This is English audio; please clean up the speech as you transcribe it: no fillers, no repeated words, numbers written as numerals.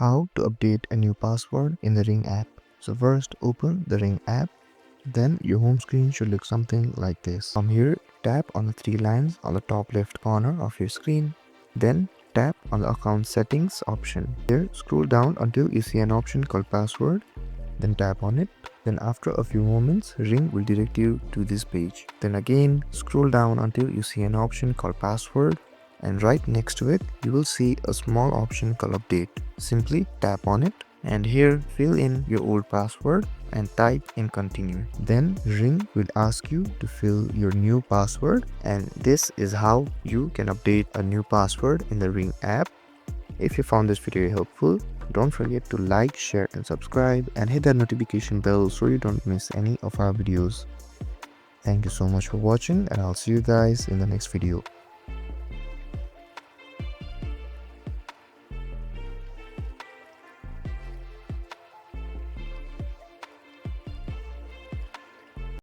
how to update a new password in the Ring app. So first open the Ring app, then your home screen should look something like this. From here, tap on the three lines on the top left corner of your screen. Then tap on the account settings option. Here, scroll down until you see an option called password. Then tap on it. Then after a few moments, Ring will direct you to this page. Then again, scroll down until you see an option called password, and right next to it, you will see a small option called update. Simply tap on it, and here fill in your old password and type in continue. Then Ring will ask you to fill your new password, and this is how you can update a new password in the Ring app. If you found this video helpful, don't forget to like, share and subscribe, and hit that notification bell so you don't miss any of our videos. Thank you so much for watching, and I'll see you guys in the next video.